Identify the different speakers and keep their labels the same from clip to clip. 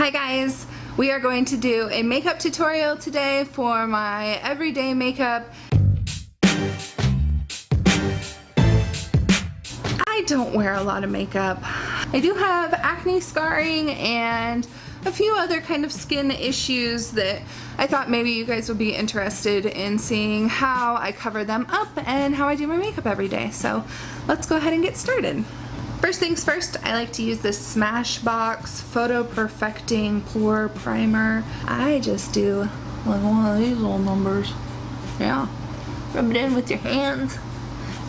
Speaker 1: Hi guys, we are going to do a makeup tutorial today for my everyday makeup. I don't wear a lot of makeup. I do have acne scarring and a few other kind of skin issues that I thought maybe you guys would be interested in seeing how I cover them up and how I do my makeup every day. So let's go ahead and get started. First things first, I like to use this Smashbox Photo Perfecting Pore Primer. I just do like one of these little numbers. Yeah, rub it in with your hands.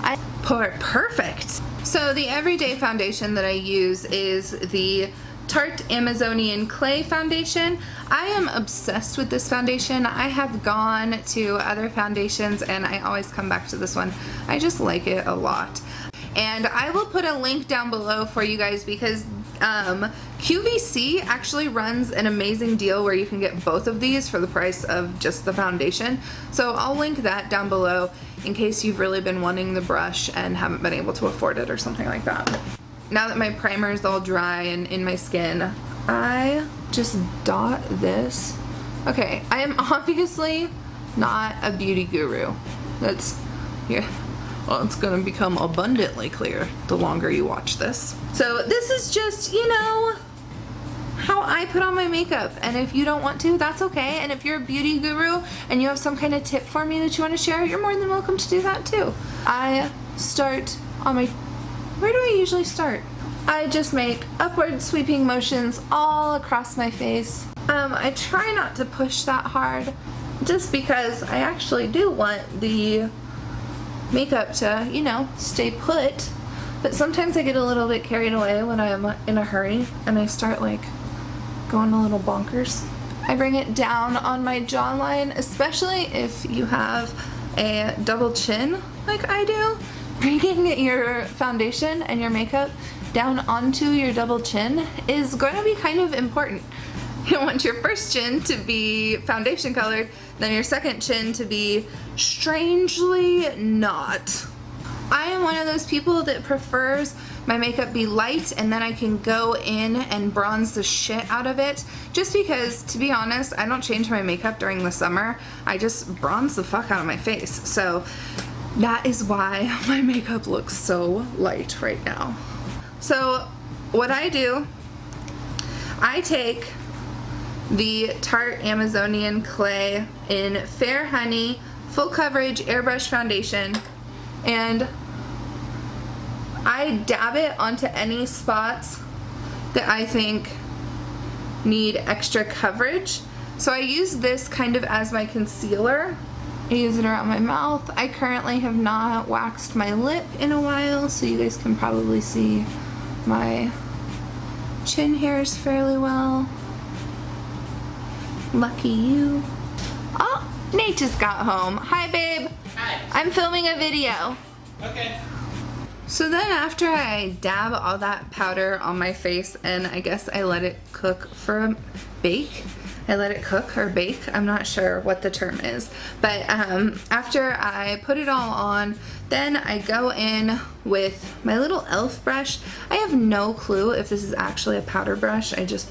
Speaker 1: I pour it perfect. So the everyday foundation that I use is the Tarte Amazonian Clay Foundation. I am obsessed with this foundation. I have gone to other foundations and I always come back to this one. I just like it a lot. And I will put a link down below for you guys because QVC actually runs an amazing deal where you can get both of these for the price of just the foundation. So I'll link that down below in case you've really been wanting the brush and haven't been able to afford it or something like that. Now that my primer is all dry and in my skin, I just dot this. Okay, I am obviously not a beauty guru. That's here. Well, it's gonna become abundantly clear the longer you watch this. So this is just, you know, how I put on my makeup. And if you don't want to, that's okay. And if you're a beauty guru and you have some kind of tip for me that you want to share, you're more than welcome to do that too. I start on my, where do I usually start? I just make upward sweeping motions all across my face. I try not to push that hard just because I actually do want the makeup to, you know, stay put, but sometimes I get a little bit carried away when I'm in a hurry and I start like going a little bonkers. I bring it down on my jawline, especially if you have a double chin like I do. Bringing your foundation and your makeup down onto your double chin is going to be kind of important. You want your first chin to be foundation colored, then your second chin to be strangely not. I am one of those people that prefers my makeup be light and then I can go in and bronze the shit out of it, just because, to be honest, I don't change my makeup during the summer. I just bronze the fuck out of my face. So that is why my makeup looks so light right now. So what I do, I take the Tarte Amazonian Clay in Fair Honey Full Coverage Airbrush Foundation, and I dab it onto any spots that I think need extra coverage. So I use this kind of as my concealer. I use it around my mouth. I currently have not waxed my lip in a while, so you guys can probably see my chin hairs fairly well. Lucky you. Oh, Nate just got home. Hi, babe.
Speaker 2: Hi.
Speaker 1: I'm filming a video.
Speaker 2: Okay.
Speaker 1: So then after I dab all that powder on my face and I guess I let it cook for a bake. I let it cook or bake. I'm not sure what the term is. But after I put it all on, then I go in with my little e.l.f. brush. I have no clue if this is actually a powder brush. I just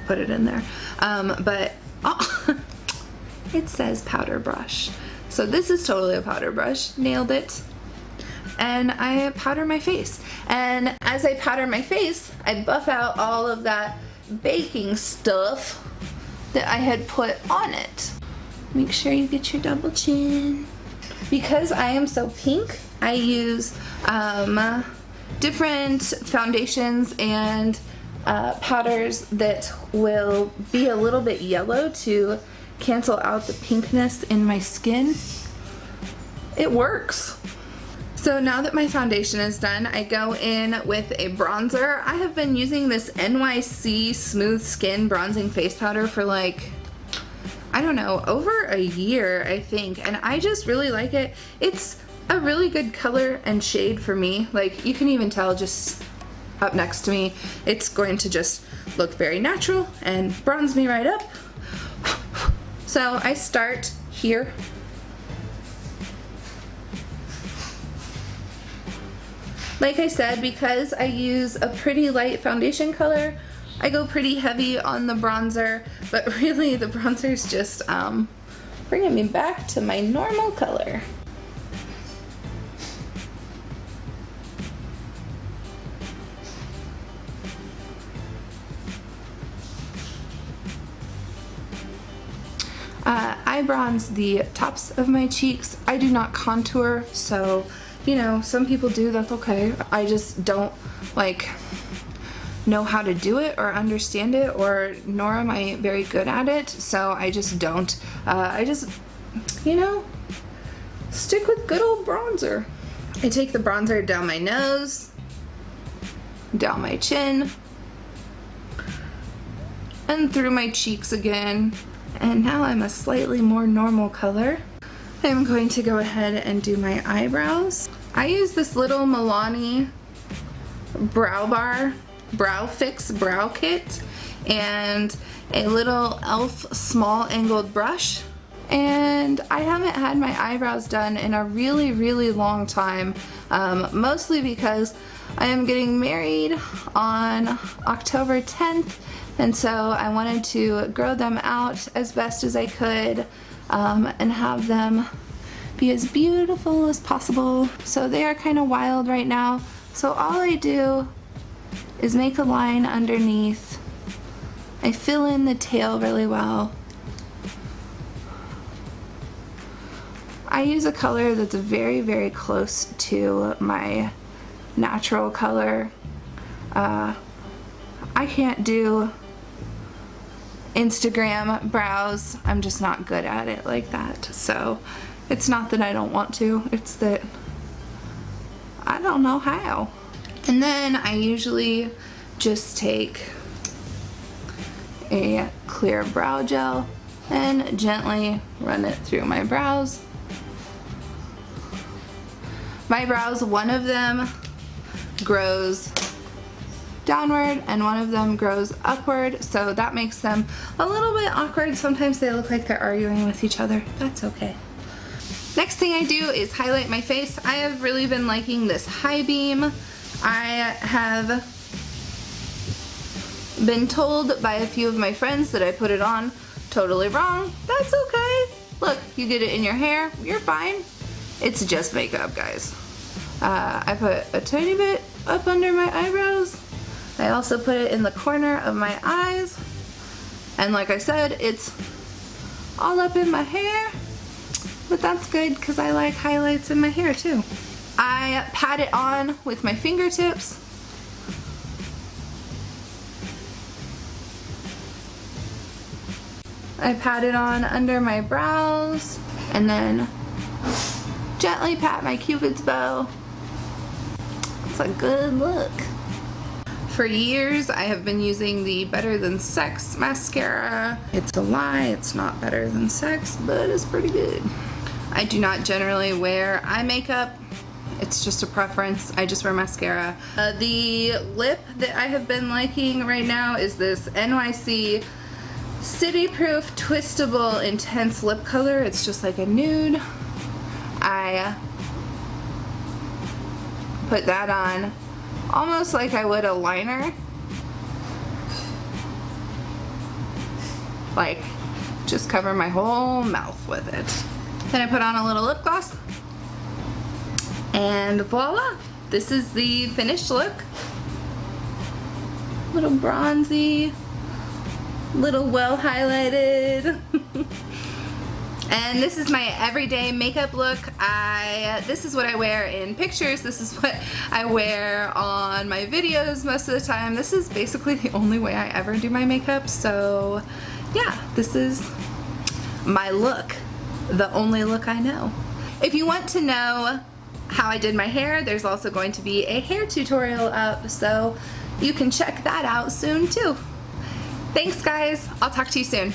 Speaker 1: put it in there. But oh, it says powder brush. So this is totally a powder brush. Nailed it. And I powder my face. And as I powder my face, I buff out all of that baking stuff that I had put on it. Make sure you get your double chin. Because I am so pink, I use different foundations and powders that will be a little bit yellow to cancel out the pinkness in my skin. It works. So now that my foundation is done, I go in with a bronzer. I have been using this NYC Smooth Skin Bronzing Face Powder for like, I don't know, over a year, I think, and I just really like it. It's a really good color and shade for me. Like, you can even tell just up next to me, it's going to just look very natural and bronze me right up. So I start here. Like I said, because I use a pretty light foundation color, I go pretty heavy on the bronzer, but really the bronzer is just bringing me back to my normal color. I bronze the tops of my cheeks. I do not contour, so you know, some people do, that's okay. I just don't like know how to do it or understand it, or nor am I very good at it, so I just don't. I just, you know, stick with good old bronzer. I take the bronzer down my nose, down my chin, and through my cheeks again. And now I'm a slightly more normal color. I'm going to go ahead and do my eyebrows. I use this little Milani Brow Fix brow kit and a little e.l.f. small angled brush. And I haven't had my eyebrows done in a really, really long time, mostly because I am getting married on October 10th, and so I wanted to grow them out as best as I could and have them be as beautiful as possible. So they are kind of wild right now. So all I do is make a line underneath. I fill in the tail really well. I use a color that's very, very close to my natural color. I can't do Instagram brows. I'm just not good at it like that. So it's not that I don't want to, it's that I don't know how. And then I usually just take a clear brow gel and gently run it through my brows. My brows, one of them grows downward and one of them grows upward, so that makes them a little bit awkward. Sometimes they look like they're arguing with each other. That's okay. Next thing I do is highlight my face. I have really been liking this high beam. I have been told by a few of my friends that I put it on totally wrong. That's okay. Look, you get it in your hair, you're fine. It's just makeup, guys. I put a tiny bit up under my eyebrows. I also put it in the corner of my eyes. And like I said, it's all up in my hair. But that's good because I like highlights in my hair too. I pat it on with my fingertips. I pat it on under my brows and then gently pat my cupid's bow. It's a good look. For years I have been using the Better Than Sex mascara. It's a lie, it's not better than sex, but it's pretty good. I do not generally wear eye makeup. It's just a preference. I just wear mascara. The lip that I have been liking right now is this NYC City Proof Twistable Intense Lip Color. It's just like a nude. I put that on almost like I would a liner. Like, just cover my whole mouth with it. Then I put on a little lip gloss. And voila! This is the finished look. Little bronzy, little well highlighted. And this is my everyday makeup look. This is what I wear in pictures. This is what I wear on my videos most of the time. This is basically the only way I ever do my makeup. So yeah, this is my look. The only look I know. If you want to know how I did my hair, there's also going to be a hair tutorial up, so you can check that out soon too. Thanks guys, I'll talk to you soon.